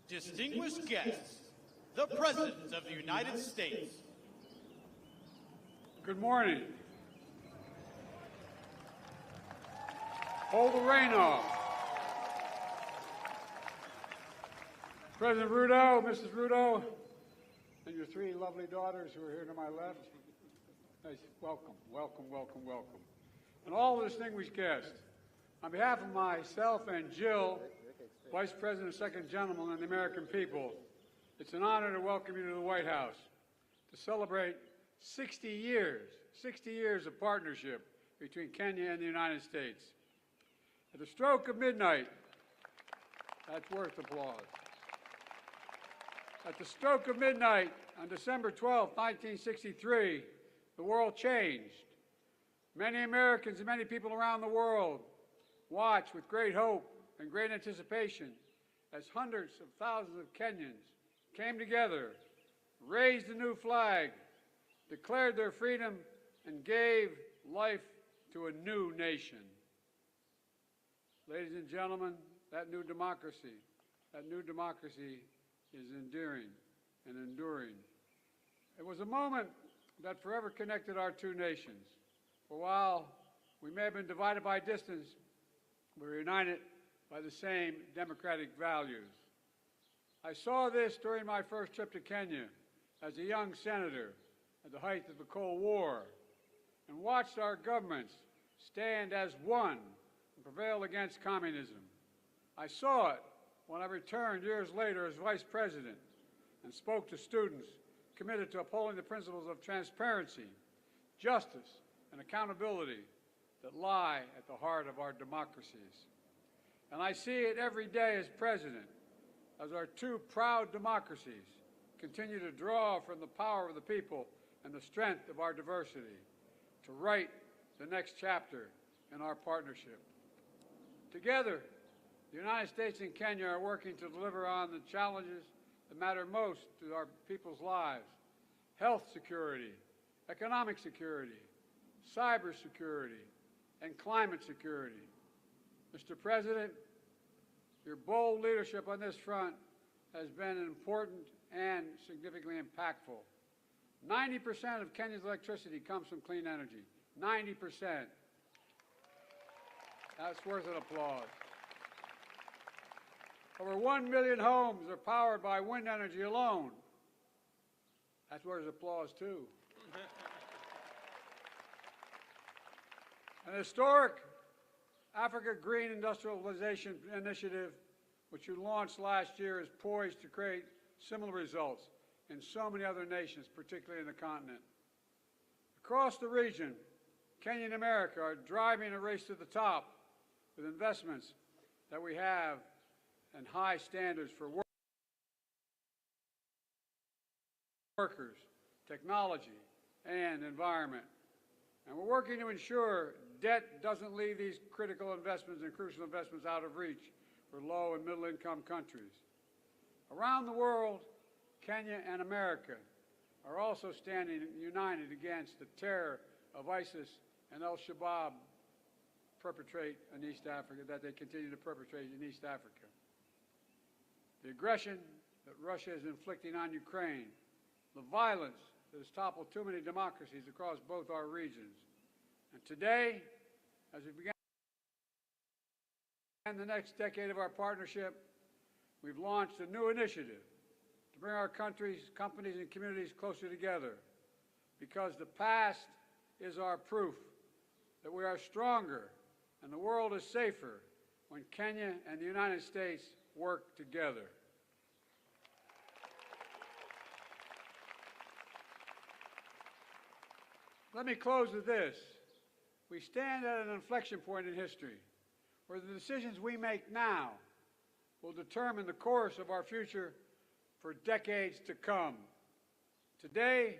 Distinguished guests, the President of the United States. Good morning. Hold the rain off. President Ruto, Mrs. Ruto, and your three lovely daughters who are here to my left. Nice. Welcome, welcome, welcome, welcome. And all the distinguished guests, on behalf of myself and Jill, Vice President, Second Gentleman, and the American people, it's an honor to welcome you to the White House to celebrate 60 years of partnership between Kenya and the United States. At the stroke of midnight, that's worth applause. At the stroke of midnight on December 12, 1963, the world changed. Many Americans and many people around the world watched with great hope and great anticipation as hundreds of thousands of Kenyans came together, raised a new flag, declared their freedom, and gave life to a new nation. Ladies and gentlemen, that new democracy is enduring and enduring. It was a moment that forever connected our two nations. For while we may have been divided by distance, we were united by the same democratic values. I saw this during my first trip to Kenya as a young senator at the height of the Cold War, and watched our governments stand as one and prevail against communism. I saw it when I returned years later as Vice President and spoke to students committed to upholding the principles of transparency, justice, and accountability that lie at the heart of our democracies. And I see it every day as President, as our two proud democracies continue to draw from the power of the people and the strength of our diversity to write the next chapter in our partnership. Together, the United States and Kenya are working to deliver on the challenges that matter most to our people's lives: health security, economic security, cyber security, and climate security. Mr. President, your bold leadership on this front has been important and significantly impactful. 90% of Kenya's electricity comes from clean energy. 90%. That's worth an applause. Over 1 million homes are powered by wind energy alone. That's worth applause, too. An historic Africa Green Industrialization Initiative, which you launched last year, is poised to create similar results in so many other nations, particularly in the continent. Across the region, Kenya and America are driving a race to the top with investments that we have and high standards for workers, technology, and environment. And we're working to ensure debt doesn't leave these critical investments and crucial investments out of reach for low and middle income countries. Around the world, Kenya and America are also standing united against the terror of ISIS and Al-Shabaab perpetrate in East Africa, that they continue to perpetrate in East Africa. The aggression that Russia is inflicting on Ukraine, the violence that has toppled too many democracies across both our regions. And today, as we begin the next decade of our partnership, we've launched a new initiative to bring our countries, companies, and communities closer together, because the past is our proof that we are stronger and the world is safer when Kenya and the United States work together. Let me close with this. We stand at an inflection point in history where the decisions we make now will determine the course of our future for decades to come. Today,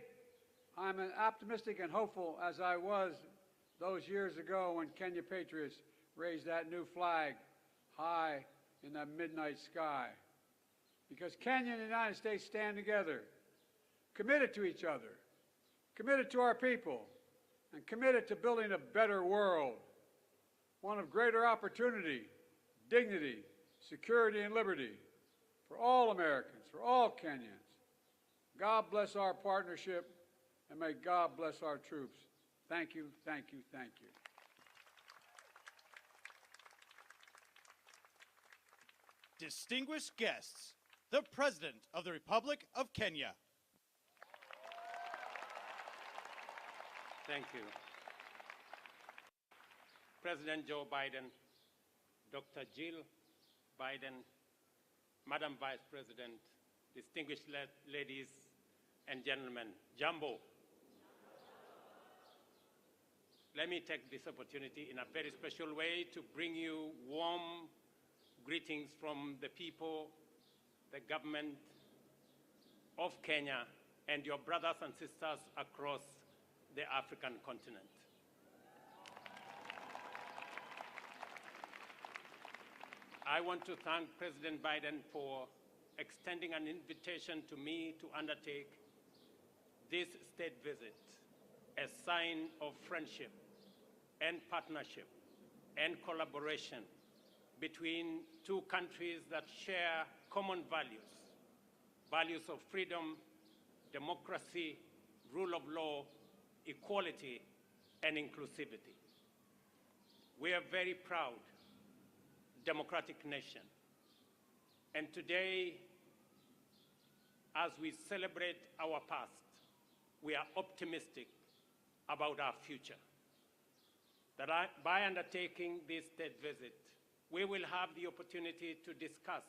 I'm as optimistic and hopeful as I was those years ago when Kenya patriots raised that new flag high in that midnight sky. Because Kenya and the United States stand together, committed to each other, committed to our people, and committed to building a better world, one of greater opportunity, dignity, security, and liberty for all Americans, for all Kenyans. God bless our partnership, and may God bless our troops. Thank you, thank you, thank you. Distinguished guests, the President of the Republic of Kenya. Thank you. President Joe Biden, Dr. Jill Biden, Madam Vice President, distinguished ladies and gentlemen, Jambo. Let me take this opportunity in a very special way to bring you warm greetings from the people, the government of Kenya, and your brothers and sisters across the African continent. I want to thank President Biden for extending an invitation to me to undertake this state visit, a sign of friendship and partnership and collaboration between two countries that share common values, values of freedom, democracy, rule of law, equality, and inclusivity. We are very proud democratic nation. And today, as we celebrate our past, we are optimistic about our future. That by undertaking this state visit, we will have the opportunity to discuss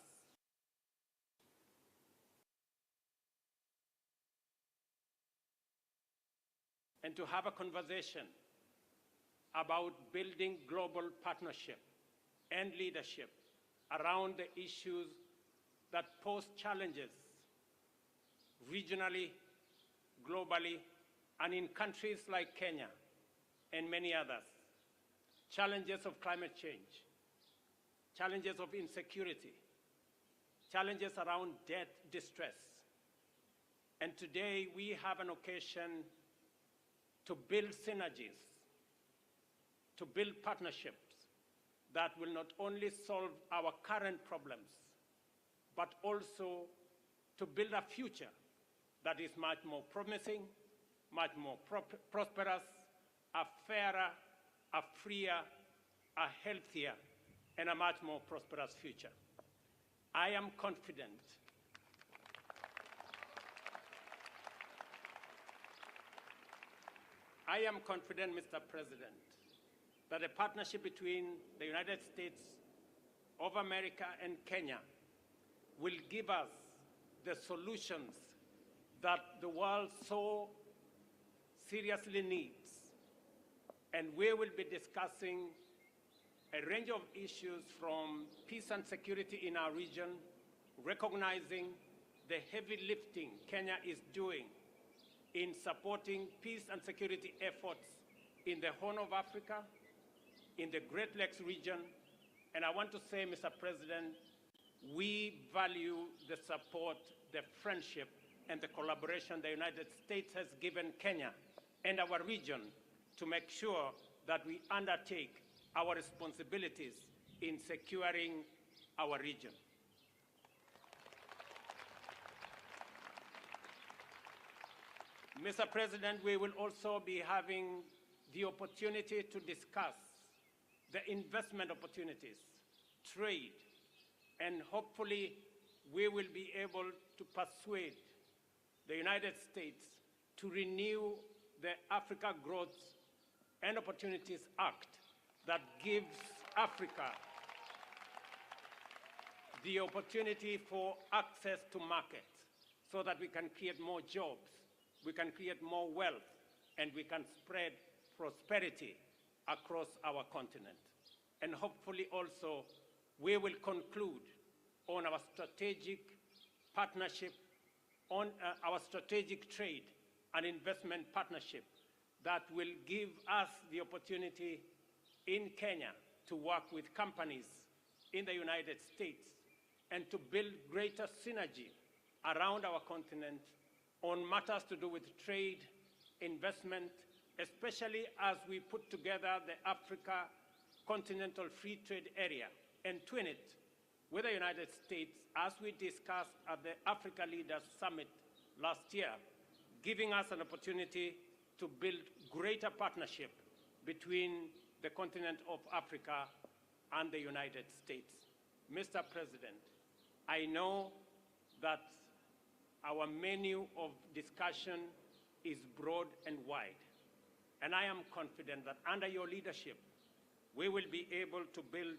and to have a conversation about building global partnership and leadership around the issues that pose challenges regionally, globally, and in countries like Kenya and many others. Challenges of climate change, challenges of insecurity, challenges around debt distress. And today we have an occasion to build synergies, to build partnerships that will not only solve our current problems, but also to build a future that is much more promising, much more prosperous, a fairer, a freer, a healthier, and a much more prosperous future. I am confident Mr. President, that a partnership between the United States of America and Kenya will give us the solutions that the world so seriously needs. And we will be discussing a range of issues from peace and security in our region, recognizing the heavy lifting Kenya is doing in supporting peace and security efforts in the Horn of Africa, in the Great Lakes region. And I want to say, Mr. President, we value the support, the friendship, and the collaboration the United States has given Kenya and our region to make sure that we undertake our responsibilities in securing our region. Mr. President, we will also be having the opportunity to discuss the investment opportunities, trade, and hopefully we will be able to persuade the United States to renew the Africa Growth and Opportunities Act that gives Africa the opportunity for access to markets so that we can create more jobs, we can create more wealth, and we can spread prosperity across our continent. And hopefully also we will conclude on our strategic partnership, on our strategic trade and investment partnership that will give us the opportunity in Kenya to work with companies in the United States and to build greater synergy around our continent on matters to do with trade, investment, especially as we put together the Africa Continental Free Trade Area and twin it with the United States, as we discussed at the Africa Leaders Summit last year, giving us an opportunity to build greater partnership between the continent of Africa and the United States. Mr. President, I know that our menu of discussion is broad and wide, and I am confident that under your leadership, we will be able to build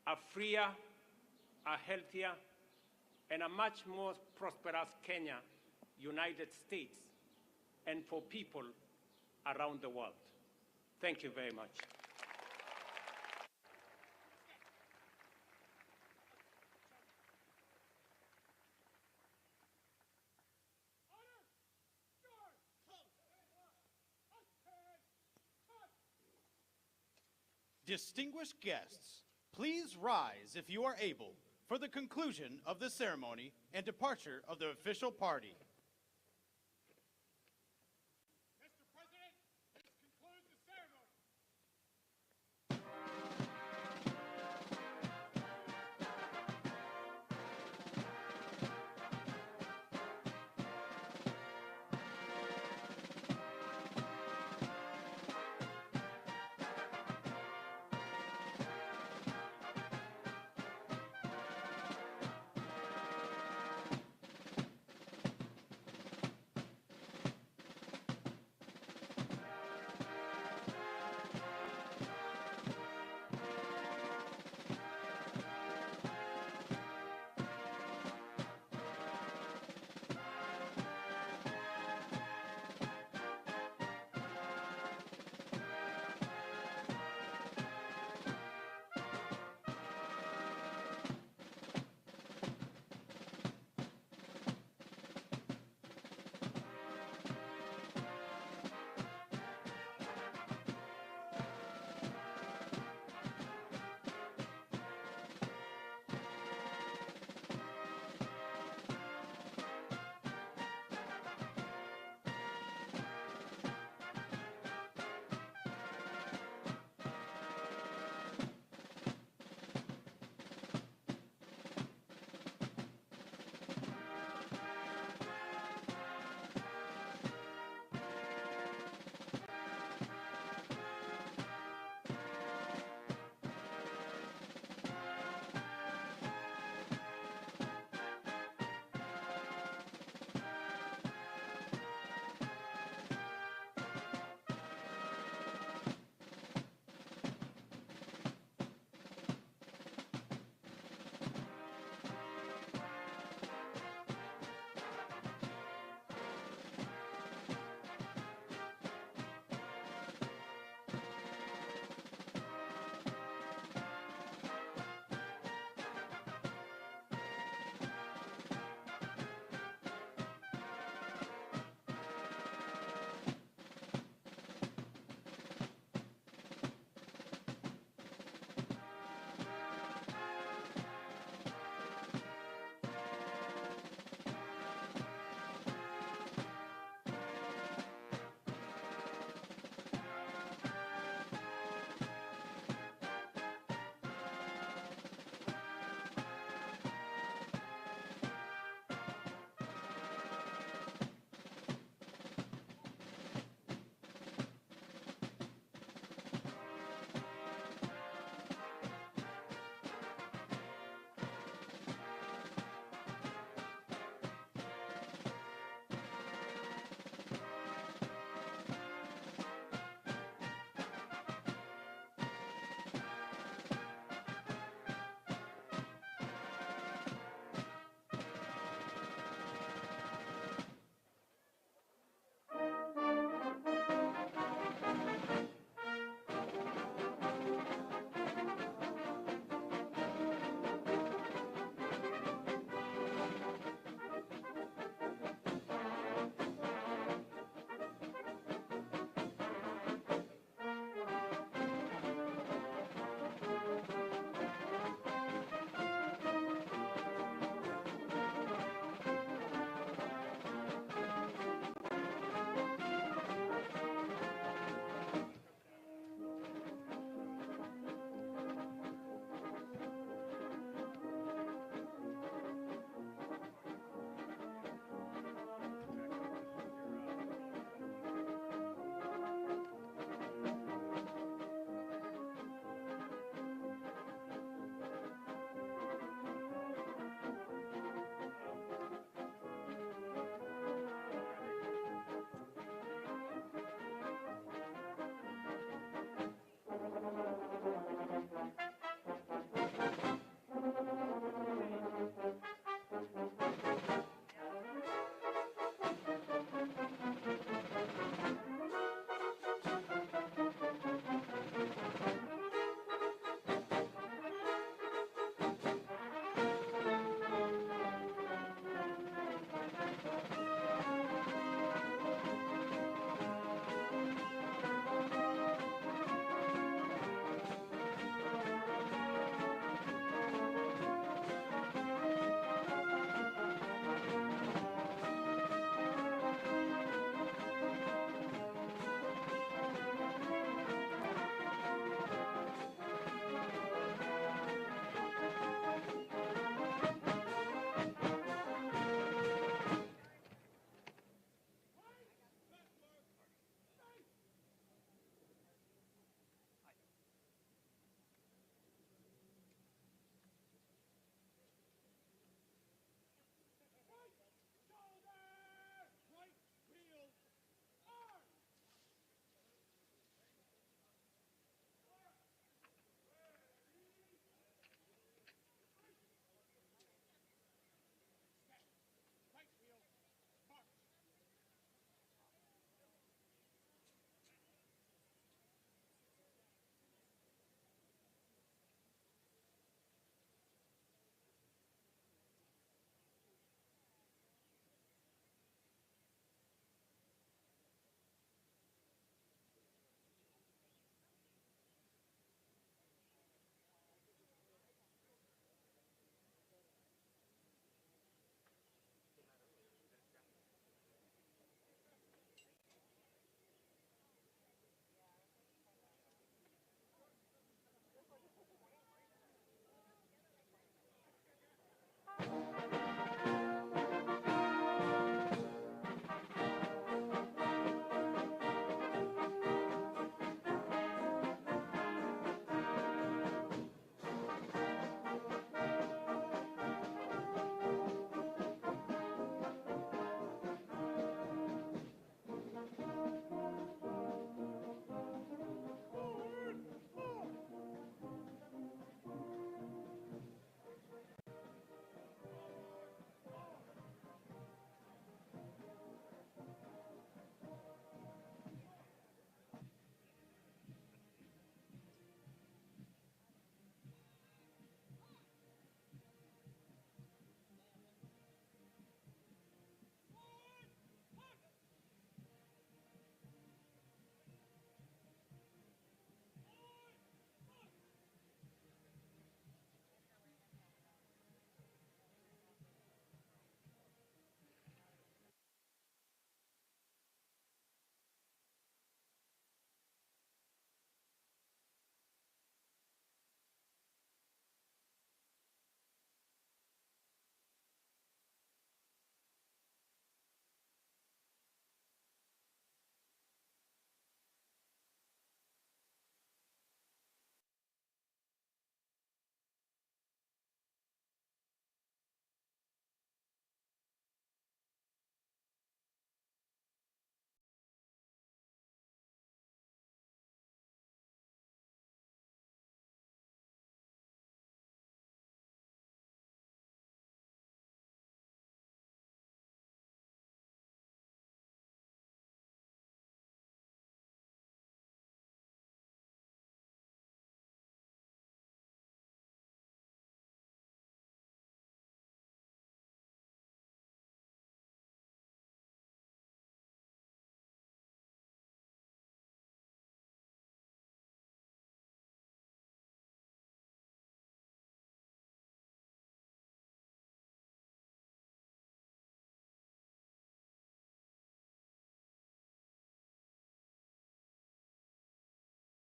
a freer, a healthier, and a much more prosperous Kenya, United States, and for people around the world. Thank you very much. Distinguished guests, please rise if you are able for the conclusion of the ceremony and departure of the official party.